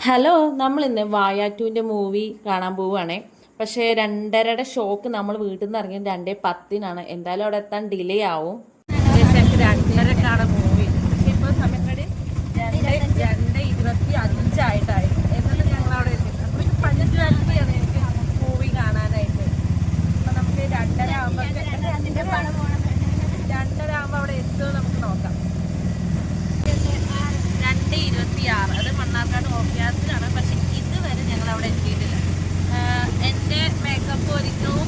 Hello, നമ്മൾ ഇന്ന് വായാറ്റുവിൻ്റെ movie കാണാൻ പോവുകയാണേ. പക്ഷേ 2:30യുടെ ഷോക്ക് നമ്മൾ വീട്ടിൽ നിന്ന് ഇറങ്ങിയത് 2:10-നാണ്. എന്തായാലും അവിടെ എത്താൻ ഡിലേ ആവും. 2:30-ക്കാണ് മൂവി. പക്ഷേ ഇപ്പോൾ സമയം 2:25 എന്നിട്ട് ഞങ്ങൾ അവിടെ എത്തി. അപ്പോൾ 5:30 എനിക്ക് മൂവി കാണാനായിട്ട്. അപ്പോൾ നമുക്ക് 2:30 ആകുമ്പോൾ അവിടെ എത്തുമോ നമുക്ക് നോക്കാം. 2:26 അത് മണ്ണാർക്കാട് ഓഫീസിലാണ്. പക്ഷെ ഇതുവരെ ഞങ്ങൾ അവിടെ എത്തിയിട്ടില്ല. എൻ്റെ മേക്കപ്പ് ഒരുക്കവും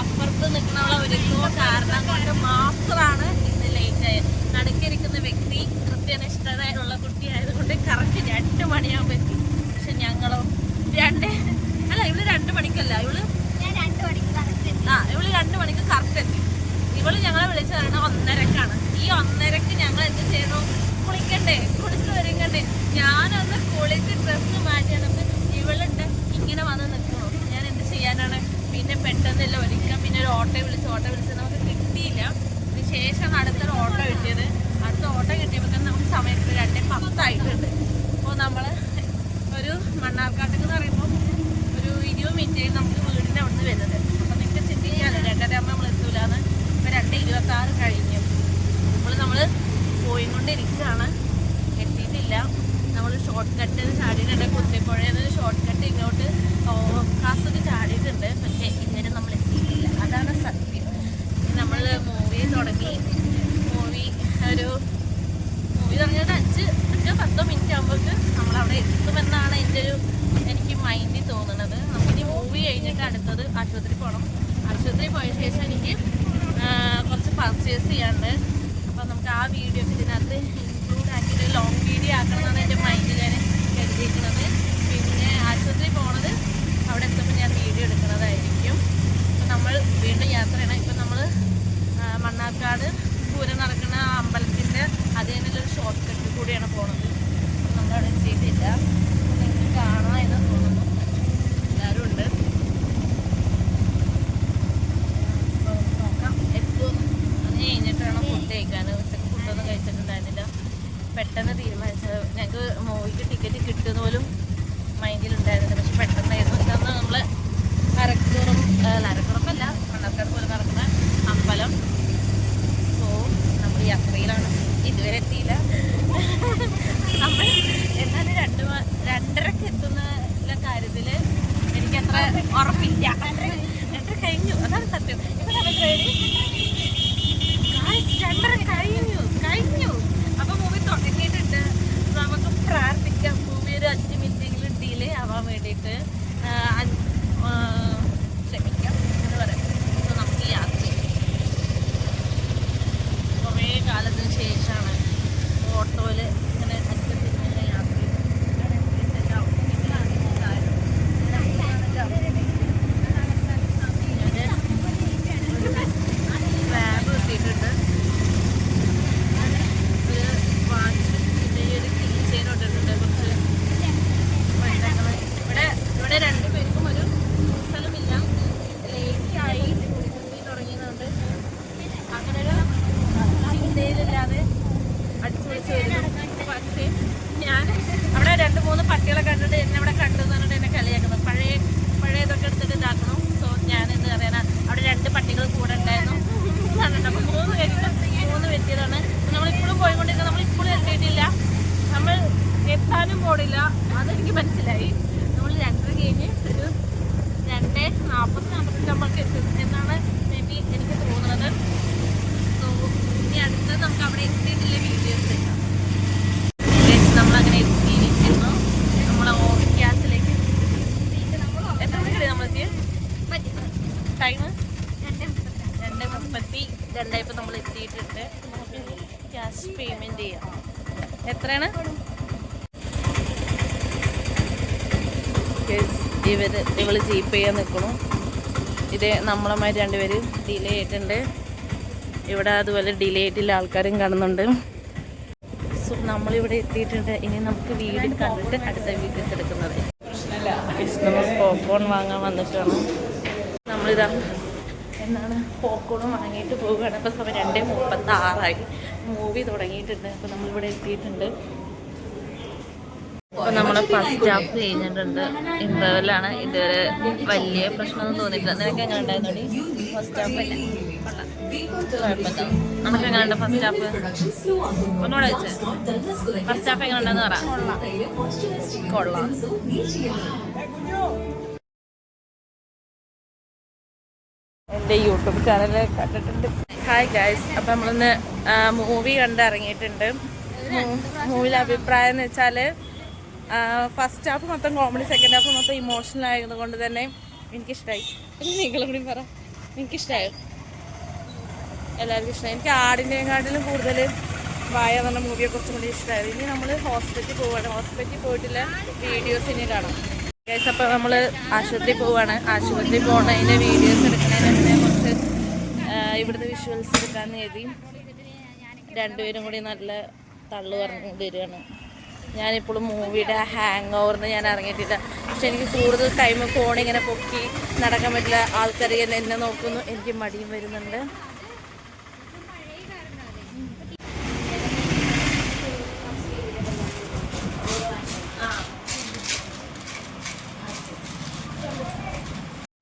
അപ്പുറത്ത് നിൽക്കുന്നവളെ ഒരുക്കവും കാരണം കൊണ്ട് മാത്രമാണ് ഇന്ന് ലേറ്റ് ആയത്. നടുക്കിരിക്കുന്ന വ്യക്തി കൃത്യനിഷ്ഠതയുള്ള കുട്ടിയായതുകൊണ്ട് കറക്റ്റ് 2 മണിയാകുമ്പോൾ എത്തി. പക്ഷെ ഞങ്ങളോ ഇവള് 2 മണിക്കല്ല, ഇവള് 2 മണിക്ക് കറക്റ്റ് എത്തി. ഇവള് ഞങ്ങളെ വിളിച്ചു പറയണത് 1:30-ക്കാണ്. ഈ 1:30-ക്ക് ഞങ്ങൾ എന്ത് ചെയ്യണു? കുളിക്കണ്ടേ? കുളിച്ചിട്ട് വരണ്ടേ? ഞാനൊന്ന് കുളിച്ച് ഡ്രസ്സ് മാറ്റിയപ്പോൾ ഇവളുണ്ട് ഇങ്ങനെ വന്ന് നിൽക്കണു. ഞാൻ എന്ത് ചെയ്യാനാണ്? പിന്നെ പെട്ടെന്നല്ല ഒരുക്കാം. പിന്നെ ഒരു ഓട്ടോ വിളിച്ച് നമുക്ക് കിട്ടിയില്ല. അതിന് ശേഷമാണ് അടുത്തൊരു ഓട്ടോ കിട്ടിയത്. അടുത്ത ഓട്ടോ കിട്ടിയപ്പോൾ നമുക്ക് സമയം 2:10 അപ്പോൾ നമ്മൾ ഒരു മണ്ണാർക്കാട്ടേക്ക് എന്ന് പറയുമ്പോൾ ഒരു 20 മിനിറ്റ് നമുക്ക് വീടിൻ്റെ അവിടെ നിന്ന് വരുന്നത്. അപ്പോൾ നിങ്ങൾക്ക് ചിന്തിക്കാമല്ലോ 2:30 ആകുമ്പോൾ നമ്മൾ എത്തൂലാന്ന്. ഇപ്പോൾ 2:26 കഴിഞ്ഞു. നമ്മൾ പോയിക്കൊണ്ടിരിക്കുകയാണ്, എത്തിയിട്ടില്ല. നമ്മൾ ഷോർട്ട് കട്ട് ചാടിയിട്ടുണ്ട്. കുത്തിപ്പുഴയിൽ ഷോർട്ട് കട്ട് ഇങ്ങോട്ട് കാസർഗോഡ് ചാടിയിട്ടുണ്ട്. പക്ഷേ ഇന്നലെ നമ്മൾ എത്തിയിട്ടില്ല. അതാണ് സത്യം. നമ്മൾ മൂവി തുടങ്ങി. മൂവി തുടങ്ങിയത് 5-10 മിനിറ്റ് ആകുമ്പോഴേക്ക് നമ്മളവിടെ എത്തുമെന്നാണ് എനിക്ക് മൈൻഡിൽ തോന്നുന്നത്. നമുക്കിനി മൂവി കഴിഞ്ഞിട്ട് അടുത്തത് ആശുപത്രി പോകണം. ആശുപത്രി പോയ ശേഷം എനിക്ക് കുറച്ച് പർച്ചേസ് ചെയ്യാണ്ട്. അപ്പോൾ നമുക്ക് ആ വീഡിയോ ഇതിനകത്ത് ഇൻക്ലൂഡ് ആക്കിയിട്ട് ലോങ് വീഡിയോ ആക്കണമെന്നാണ് എൻ്റെ മൈൻഡിൽ ഞാൻ കരുതിയിരിക്കുന്നത്. പിന്നെ ആശുപത്രി പോണത് അവിടെ എത്തുമ്പോൾ ഞാൻ വീഡിയോ എടുക്കുന്നതായിരിക്കും. അപ്പോൾ നമ്മൾ വീണ്ടും യാത്രയാണ്. ഇപ്പം നമ്മൾ മണ്ണാർക്കാട് പൂരം നടക്കുന്ന അമ്പലത്തിൻ്റെ അതിനൊരു ഷോർട്ട് കട്ട് കൂടിയാണ് പോണത്. അപ്പോൾ നമ്മളവിടെ എത്തിയിട്ടില്ല. അപ്പോൾ നിങ്ങൾക്ക് കാണാം എന്ന് തോന്നുന്നു. എല്ലാവരും ഉണ്ട്. നോക്കാം എത്തുമെന്ന്. അത് കഴിഞ്ഞിട്ട് വേണം ഫുഡ് കഴിക്കാൻ. ഉച്ചക്ക് ഫുഡൊന്നും കഴിച്ചിട്ടുണ്ടായിരുന്നില്ല. പെട്ടെന്ന് തീരുമാനിച്ചത്. ഞങ്ങൾക്ക് മൂവിക്ക് ടിക്കറ്റ് കിട്ടുന്ന പോലും മൈൻഡിലുണ്ടായിരുന്നില്ല. പക്ഷെ പെട്ടെന്നായിരുന്നു. ഇതാണ് നമ്മൾ അരക്കുറപ്പല്ല മണ്ണാർക്കാട് പോലെ നടക്കുന്ന അമ്പലം. സോ നമ്മൾ യാത്രയിലാണ്. ഇതുവരെ എത്തിയില്ല. നമ്മൾ എന്നാലും 2:30-ക്ക് എത്തുന്ന കാര്യത്തിൽ എനിക്കത്ര ഉറപ്പില്ല. 2:30 കഴിഞ്ഞു, അതാണ് സത്യം. ഇപ്പം നമ്മൾ 2:30 കഴിഞ്ഞു. അപ്പോൾ മൂവി തുടങ്ങിയിട്ടുണ്ട്. നമുക്ക് പ്രാർത്ഥിക്കാം മൂവി ഒരു 5 മിനിറ്റെങ്കിലും ഡിലേ ആവാൻ വേണ്ടിയിട്ട് ശ്രമിക്കാം എന്ന് പറയാം. അപ്പോൾ നമുക്ക് യാത്ര കുറേ കാലത്തിന് ശേഷമാണ് ഓട്ടോയിൽ ഇങ്ങനെ അറ്റത്തിങ്ങനെ യാത്ര ചെയ്ത് ബാഗ് കിട്ടിയിട്ടുണ്ട്. ഒരു വാച്ച്, പിന്നെ ഈ ഒരു കീ ചെയിൻ ഇട്ടിട്ടുണ്ട്. കുറച്ച് വെള്ളങ്ങൾ. ഇവിടെ 2 പേർക്കും ഒരു സ്ഥലമില്ല. ലേറ്റായി തുടങ്ങിയതുകൊണ്ട് അങ്ങനെ ഒരു ചിന്തയിലില്ലാതെ അടിച്ചു പൊളിച്ച് വരുന്നു. പക്ഷേ ഞാൻ അവിടെ 2-3 പട്ടികളെ കണ്ടിട്ട് എന്നെ അവിടെ കണ്ടു എന്ന് പറഞ്ഞിട്ട് എന്നെ കളിയാക്കുന്നു. പഴയതൊക്കെ എടുത്തിട്ട് ഇതാക്കണം. സോ ഞാൻ എന്ത് പറയാനാണ്, അവിടെ 2 പട്ടികൾ കൂടെ ഉണ്ടായിരുന്നു. അപ്പോൾ 3 വ്യക്തികളാണ്. നമ്മളിപ്പോഴും പോയിക്കൊണ്ടിരിക്കുന്നത്. നമ്മളിപ്പോഴും എത്തിയിട്ടില്ല. നമ്മൾ എത്താനും പോടില്ല. അതെനിക്ക് മനസ്സിലായി. നമ്മൾ 2:30 കഴിഞ്ഞ് ഒരു 2:40-45 നമ്മൾക്ക് എത്തും എന്നാണ് മേ ബി എനിക്ക് തോന്നുന്നത്. സോ ഇനി അടുത്തത് നമുക്ക് അവിടെ എത്തിയിട്ടില്ല വീഡിയോസ് എടുക്കാം. നമ്മളങ്ങനെ എത്തിയിരിക്കുന്നു. നമ്മളെ ഓഫീസിലേക്ക് എത്ര മണിക്കറിയാം നമ്മളെത്തിയ ടൈം? 2:32 ഇപ്പോൾ നമ്മൾ എത്തിയിട്ടുണ്ട്. നമുക്ക് ക്യാഷ് പേയ്മെൻറ്റ് ചെയ്യാം. എത്രയാണ്? ഇവള് ജീപ്പ് ചെയ്യാൻ നിൽക്കണു. ഇത് നമ്മളമാര് 2 പേര് ഡിലേ ആയിട്ടുണ്ട്. ഇവിടെ അതുപോലെ ഡിലേ ആയിട്ടുള്ള ആൾക്കാരും കാണുന്നുണ്ട്. സോ നമ്മളിവിടെ എത്തിയിട്ടുണ്ട്. ഇനി നമുക്ക് വീഡിയോ കണ്ടിട്ട് അടുത്ത വീഡിയോസ് എടുക്കുന്നത്. നമ്മൾ പോപ്കോൺ വാങ്ങാൻ വന്നിട്ടാണ്. നമ്മളിതാ എന്നാണ് പോപ്കോണും വാങ്ങിയിട്ട് പോവുകയാണ്. ഇപ്പോൾ സമയം 2:36 മൂവി തുടങ്ങിയിട്ടുണ്ട്. അപ്പോൾ നമ്മളിവിടെ എത്തിയിട്ടുണ്ട്. അപ്പോൾ നമ്മൾ ഫസ്റ്റ് ഹാഫ് കഴിഞ്ഞിട്ടുണ്ട്. ഇന്റർവെല്ലാണ്. ഇതുവരെ വലിയ പ്രശ്നമൊന്നും തോന്നിയിട്ടില്ല. നിനക്ക് എങ്ങനെ ഉണ്ടായിരുന്നു? ഫസ്റ്റ് ഹാഫ് അല്ലേ, കുഴപ്പമില്ല. നമുക്ക് എങ്ങനെ ഉണ്ട് ഫസ്റ്റ് ഹാഫ്? ഒന്നുകൂടെ വെച്ച് ഫസ്റ്റ് ഹാഫ് എങ്ങനെ ഉണ്ടെന്ന് പറ. കൊള്ളാം. എൻ്റെ യൂട്യൂബ് ചാനൽ കണ്ടിട്ടുണ്ട്. ഹായ് ഗൈസ്, അപ്പം നമ്മളിന്ന് മൂവി കണ്ടിറങ്ങിയിട്ടുണ്ട്. മൂവിയിലെ അഭിപ്രായം എന്ന് വെച്ചാൽ ഫസ്റ്റ് ഹാഫ് മൊത്തം കോമഡി, സെക്കൻഡ് ഹാഫ് മൊത്തം ഇമോഷണൽ ആയതുകൊണ്ട് തന്നെ എനിക്കിഷ്ടമായി. നിങ്ങളും കൂടി പറ, എനിക്കിഷ്ടമായി. എല്ലാവർക്കും ഇഷ്ടമായി. എനിക്ക് ആടിൻ്റെക്കാട്ടിലും കൂടുതൽ വായ എന്ന് പറഞ്ഞ മൂവിയെ കുറച്ചും കൂടി ഇഷ്ടമായത്. ഇനി നമ്മൾ ഹോസ്പിറ്റലിൽ പോവുകയാണ്. ഹോസ്പിറ്റലിൽ പോയിട്ടുള്ള വീഡിയോസ് ഇനി കാണാം ഗൈസ്. അപ്പോൾ നമ്മൾ ആശുപത്രിയിൽ പോവുകയാണ്. ആശുപത്രിയിൽ പോകുന്നതിൻ്റെ വീഡിയോസ് എടുക്കുന്നതിന് കുറച്ച് ഇവിടുത്തെ വിഷ്വൽസ് എടുക്കാമെന്ന് കരുതി രണ്ടുപേരും കൂടി നല്ല തള്ളു പറഞ്ഞു തരികയാണ്. ഞാനിപ്പോഴും മൂവിയുടെ ഹാങ് ഓവർന്ന് ഞാൻ ഇറങ്ങിയിട്ടില്ല. പക്ഷെ എനിക്ക് കൂടുതൽ ടൈം ഫോണിങ്ങനെ പൊക്കി നടക്കാൻ പറ്റില്ല. ആൾക്കാർ എന്നെ നോക്കുന്നു, എനിക്ക് മടിയും വരുന്നുണ്ട്.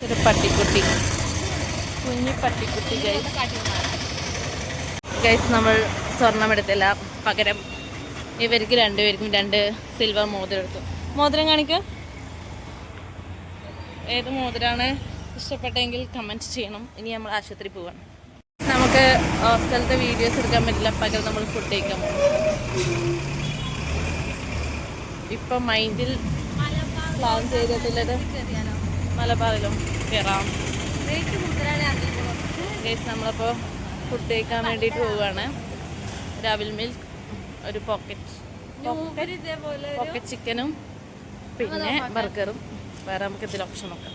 ഒരു പട്ടിക്കുട്ടി, കുഞ്ഞു പട്ടിക്കുട്ടി ഗൈസ്. നമ്മൾ സ്വർണം എടുത്തില്ല, പകരം ഇവർക്ക് രണ്ടുപേർക്കും 2 സിൽവർ മോതിരം എടുത്തു. മോതിരം കാണിക്കുക. ഏത് മോതിരമാണ് ഇഷ്ടപ്പെട്ടെങ്കിൽ കമൻറ്റ് ചെയ്യണം. ഇനി നമ്മൾ ആശുപത്രി പോവാണ്. നമുക്ക് ഹോസ്റ്റലത്തെ വീഡിയോസ് എടുക്കാൻ പറ്റില്ല, പകരം നമ്മൾ ഫുഡ് കഴിക്കാൻ പോകും. ഇപ്പം മൈൻഡിൽ പ്ലാൻ ചെയ്തിട്ടുള്ളത് മലബാറിലോ കയറാം ഗൈസ്. നമ്മളിപ്പോൾ ഫുഡ് കഴിക്കാൻ വേണ്ടിയിട്ട് പോവുകയാണ്. രാവിൽ മിൽക്ക്, ഒരു പോക്കറ്റ് ചിക്കനും പിന്നെ ബർഗറും. വേറെ നമുക്ക് ഇതിൽ ഓപ്ഷൻ നോക്കാം.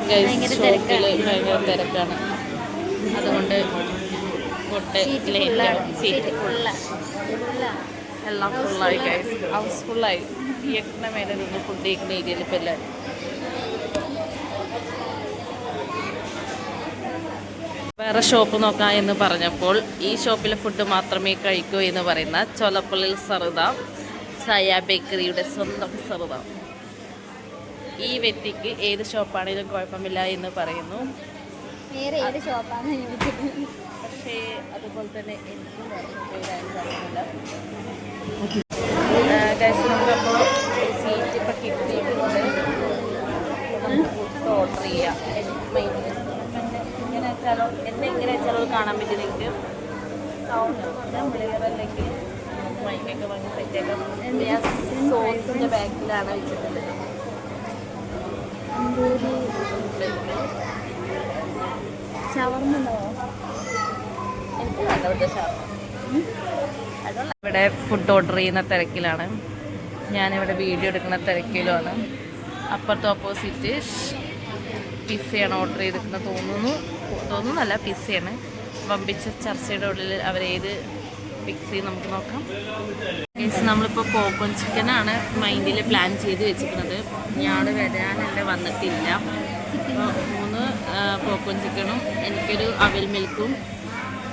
ഷോപ്പിൽ ഭയങ്കര തിരക്കാണ്, അതുകൊണ്ട് ഫുഡ് സീറ്റ് എല്ലാം ഫുള്ളായി ഗൈസ്. ഹൗസ് ഫുള്ളായി. എക്കണ മേലെ നിന്ന് ഫുഡ് കഴിക്കുന്ന ഏരിയയിൽ ഇപ്പം എല്ലാവരും. വേറെ ഷോപ്പ് നോക്കാം എന്ന് പറഞ്ഞപ്പോൾ ഈ ഷോപ്പിലെ ഫുഡ് മാത്രമേ കഴിക്കൂ എന്ന് പറയുന്ന ചോലപ്പള്ളിയിൽ സറുദ, സായ ബേക്കറിയുടെ സ്വന്തം സറുദ. ഈ വ്യക്തിക്ക് ഏത് ഷോപ്പാണെങ്കിലും കുഴപ്പമില്ല എന്ന് പറയുന്നു. പക്ഷേ അതുപോലെ തന്നെ എനിക്കും പേരായിരുന്നു. നമുക്കപ്പോൾ സീറ്റ് ഇപ്പം കിട്ടിയിട്ടുണ്ട്. ഫുഡ് ഓർഡർ ചെയ്യാം. എങ്ങനെ വെച്ചാലോ കാണാൻ പറ്റും നിങ്ങൾക്ക്. സൗണ്ട് ക്ലിയറല്ലെങ്കിൽ മൈക്കൊക്കെ ഭയങ്കര സെറ്റാക്കാം. ഞാൻ സോസിൻ്റെ ബാക്കിലാണ് വെച്ചിട്ടുള്ളത്. ഷവർമ്മ എനിക്ക് വേണ്ട ഇവിടുത്തെ ഷവർമ്മ. ഇവിടെ ഫുഡ് ഓർഡർ ചെയ്യുന്ന തിരക്കിലാണ്. ഞാനിവിടെ വീഡിയോ എടുക്കുന്ന തിരക്കിലുമാണ്. അപ്പുറത്തെ ഓപ്പോസിറ്റ് പിസ്സയാണ് ഓർഡർ ചെയ്തിരിക്കുന്നത് തോന്നുന്നല്ല, പിസ്സയാണ്. വമ്പിച്ച ചർച്ചയുടെ ഉള്ളിൽ അവരേത് ഫിക്സ് ചെയ്ത് നമുക്ക് നോക്കാം. നമ്മളിപ്പോൾ പോപ്കോൺ ചിക്കനാണ് മൈൻഡിൽ പ്ലാൻ ചെയ്ത് വെച്ചിരിക്കുന്നത്. ഞാൻ വരാനല്ല വന്നിട്ടില്ല. അപ്പോൾ 3 പോപ്കോൺ ചിക്കനും എനിക്കൊരു അവിൽ മിൽക്കും.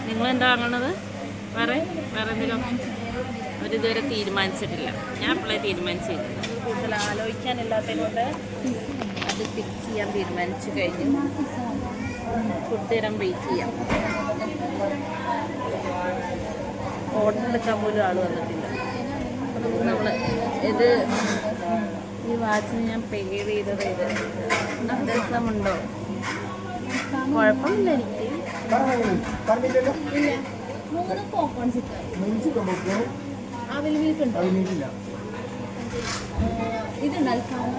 നിങ്ങളെന്താ വാങ്ങണത്? വേറെ എന്തെങ്കിലും ഓപ്ഷൻ അവരിതുവരെ തീരുമാനിച്ചിട്ടില്ല. ഞാൻ അപ്പോഴേ തീരുമാനിച്ചിട്ടില്ല. കൂടുതൽ ആലോചിക്കാനില്ലാത്തത് കൊണ്ട് അത് ഫിക്സ് ചെയ്യാൻ തീരുമാനിച്ചു കഴിഞ്ഞു. ഫുഡ് തരാൻ വെയിറ്റ് ചെയ്യാം. ഓർഡർ എടുക്കാൻ പോലും ആൾ വന്നിട്ടില്ല. അപ്പോൾ നമ്മൾ ഇത് ഈ വാച്ചിന് ഞാൻ പേ ചെയ്തത് വ്യത്യാസമുണ്ടോ? കുഴപ്പമില്ല എനിക്ക്. ഇല്ല 3 പോപ്കോൺ ചിക്കൻ അവിൽ മിൽക്ക് ഉണ്ടോ? ഇതുണ്ട് അൽഫാം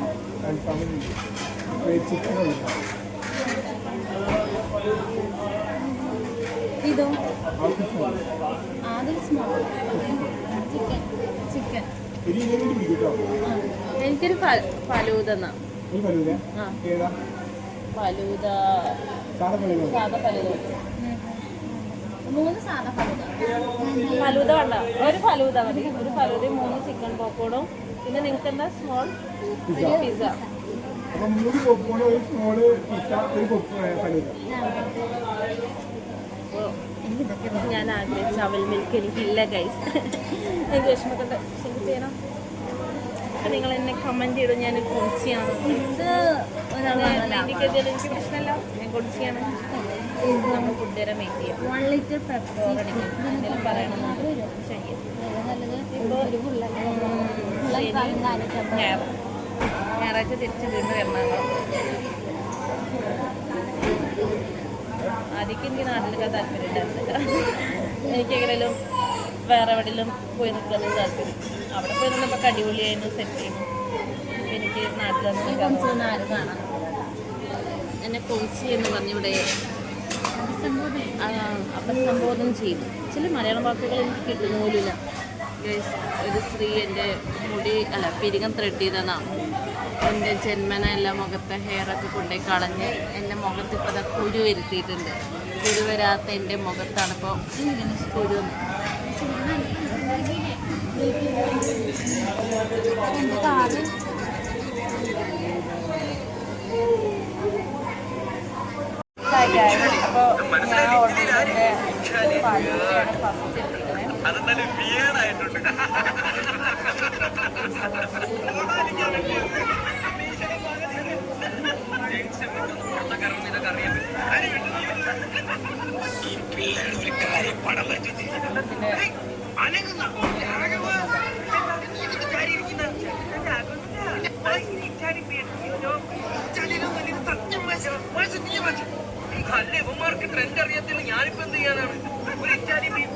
ഇതോ? ആദ്യം സ്മോൾ ചിക്കൻ. എനിക്കൊരു ഫലൂദ. ഫലൂദ സാധാ ഫലൂദ. 3 സാധാ ഫലൂദ വേണ്ട, ഒരു ഫലൂദ മതി. ഒരു ഫലൂദയും 3 ചിക്കൻ പോപ്കോണും. പിന്നെ നിങ്ങൾക്ക് എന്താ? Small pizza. ഞാൻ ആഗ്രഹിച്ച അവൽ മിൽക്ക് എനിക്കില്ല ഗൈസ്. എനിക്ക് വിഷമത്തിൻ്റെ ശരി ചെയ്യണം. അപ്പം നിങ്ങൾ എന്നെ കമൻറ്റ് ചെയ്തു ഞാൻ കൊച്ചിയാണ്. ഇത് എനിക്ക് പ്രശ്നമല്ല, ഞാൻ കൊച്ചിയാണ്. നമ്മൾ ഫുഡ് തരാൻ വെയിറ്റ് ചെയ്യാം. 1 ലിറ്റർ പെപ്സി എന്തെങ്കിലും പറയണം ഞായറാഴ്ച തിരിച്ച് വീണ്ടും എറണാകുളം. ആദ്യം എനിക്ക് നാട്ടിലൊക്കെ താല്പര്യം ഉണ്ടായിരുന്നില്ല. എനിക്ക് എങ്ങനെയും വേറെ എവിടെയെങ്കിലും പോയി നിൽക്കുന്നത് താല്പര്യം. അവിടെ പോയി നിന്നപ്പോൾ അടിപൊളിയായിരുന്നു, സെറ്റ് ചെയ്യുന്നു. എനിക്ക് നാട്ടിൽ കാണാം. എന്നെ കൊച്ചി എന്ന് പറഞ്ഞിവിടെ അഭിസംബോധന ചെയ്തു. ചില മലയാളം വാക്കുകൾ എനിക്ക് കിട്ടുന്ന പോലുമില്ല. ഒരു സ്ത്രീ എൻ്റെ പിരികം ത്രെഡ് ചെയ്തതാണ്. എൻ്റെ ജന്മന എല്ലാ മുഖത്തെ ഹെയറൊക്കെ കൊണ്ടുപോയി കളഞ്ഞ് എൻ്റെ മുഖത്ത് ഇപ്പോൾ അത് കുരു വരുത്തിയിട്ടുണ്ട്. കുരു വരാത്ത എൻ്റെ മുഖത്താണ് ഇപ്പോൾ കുരു. അപ്പോൾ ഞാൻ ഓർഡർ പാലിയാണ് ഫസ്റ്റ് എത്തിക്കണേ. അല്ലേ ഇവന്മാർക്ക് ട്രെൻഡ് അറിയത്തില്ല. ഞാനിപ്പോ എന്ത് ചെയ്യാനാണ്? ഒരു ഇറ്റാലി ബീഫ്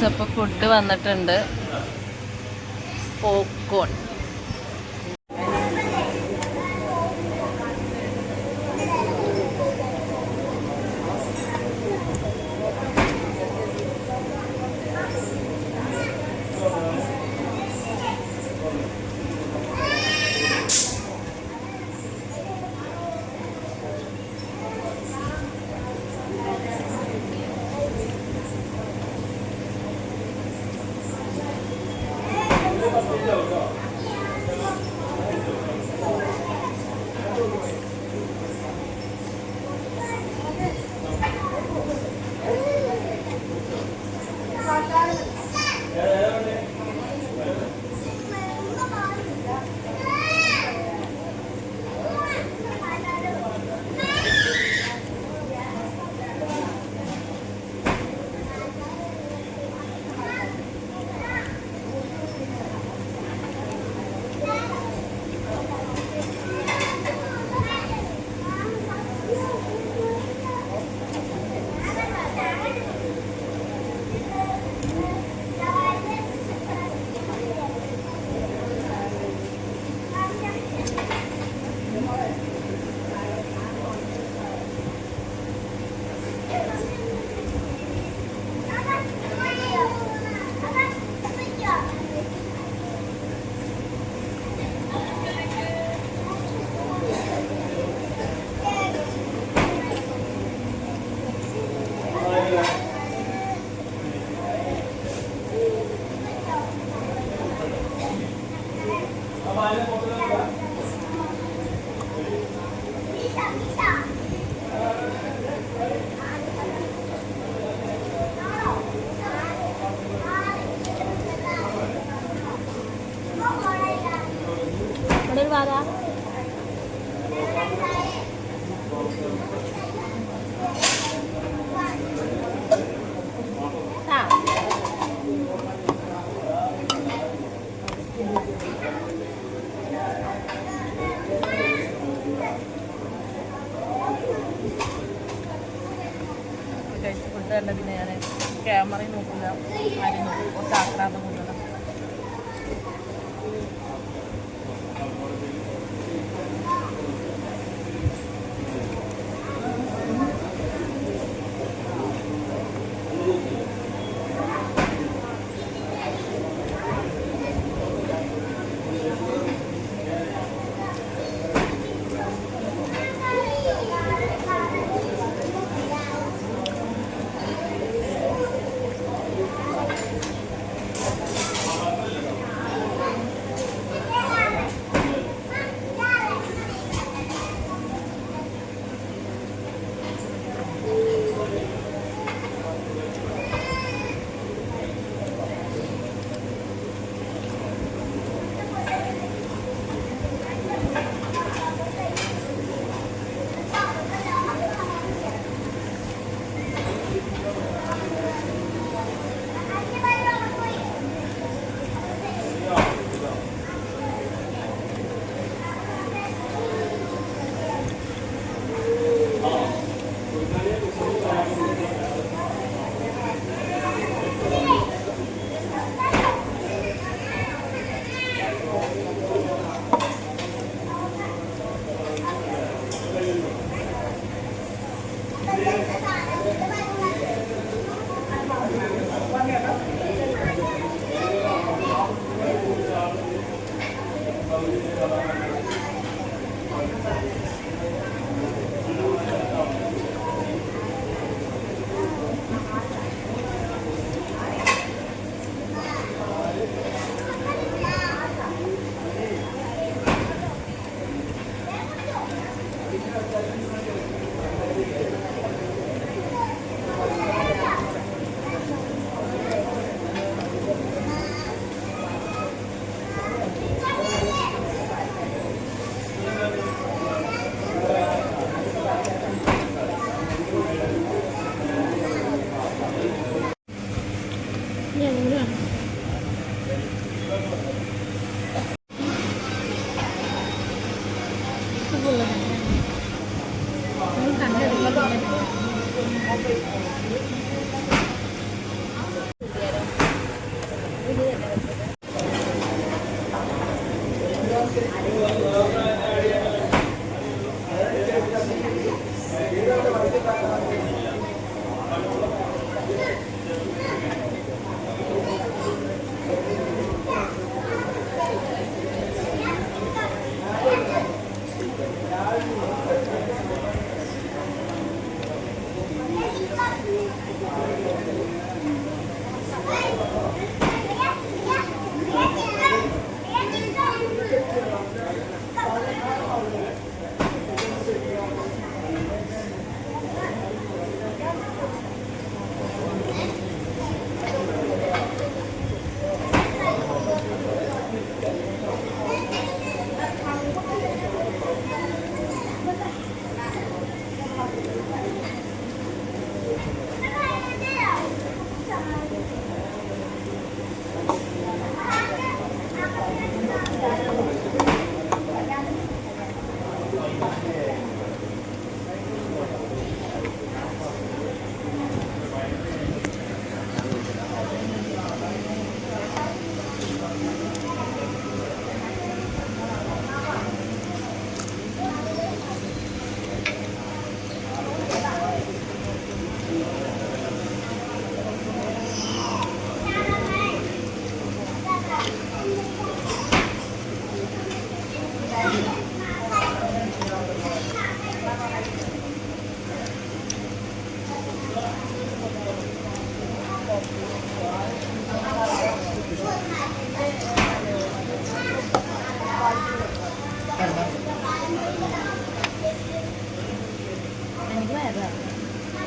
അപ്പോൾ ഫുഡ് വന്നിട്ടുണ്ട്. പോപ്കോൺ. വാരാ ഫുഡ് തന്നെ. പിന്നെ ഞാൻ ക്യാമറയിൽ നോക്കില്ല, ആരും നോക്കും, കുറച്ച് ആക്രാന്തം കൊണ്ടുവരണം.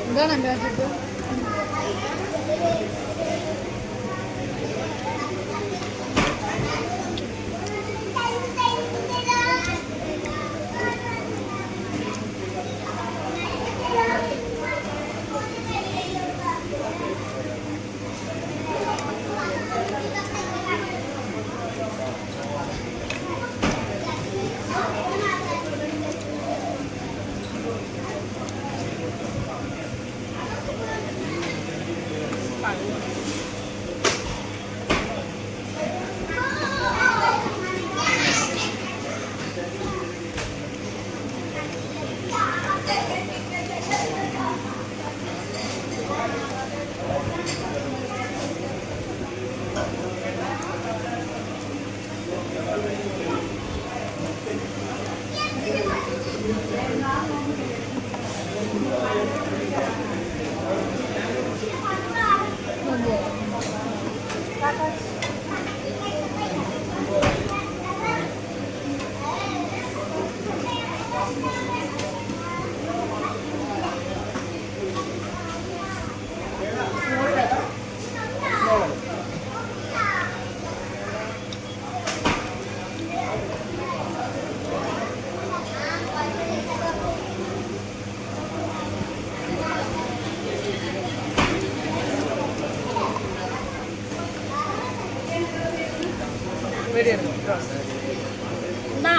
എന്താണ് എൻ്റെ ആശുപത്രി? എന്നാ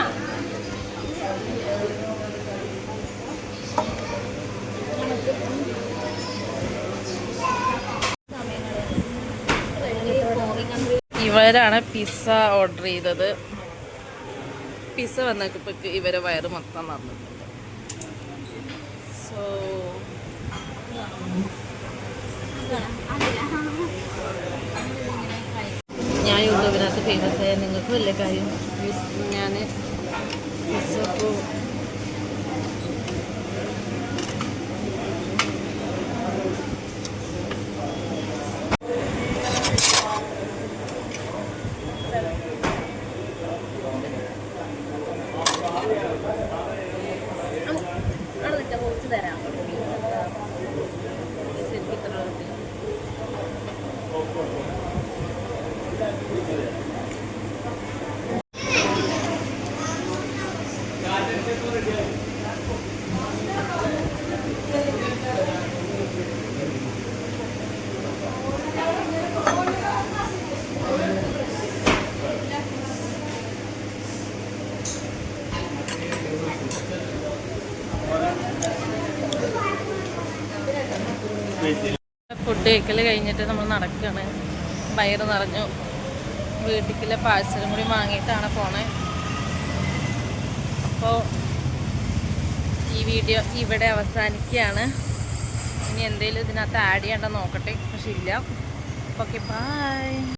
ഇവരാണ് പിസ്സ ഓർഡർ ചെയ്തത്. പിസ്സ വന്നപ്പോൾ ഇവരെ വയറ് മൊത്തം നടന്നിട്ടുണ്ട്. സോ ഞാൻ യൂട്യൂബിനകത്ത് ഫേമസ് ആയ നിങ്ങൾക്ക് വല്ല കാര്യം ഞാൻ പിസ്സപ്പോൾ തരാം. ശരിക്കും ഇത്ര ഫുഡ് കഴിക്കൽ കഴിഞ്ഞിട്ട് നമ്മൾ നടക്കുകയാണ്. വയറ് നിറഞ്ഞു. വീട്ടിലേക്കുള്ള പാഴ്സലും കൂടി വാങ്ങിയിട്ടാണ് പോണേ. അപ്പോൾ ഈ വീഡിയോ ഇവിടെ അവസാനിക്കുകയാണ്. ഇനി എന്തെങ്കിലും ഇതിനകത്ത് ആഡ് ചെയ്യേണ്ട നോക്കട്ടെ, പക്ഷെ ഇല്ല. Okay, by.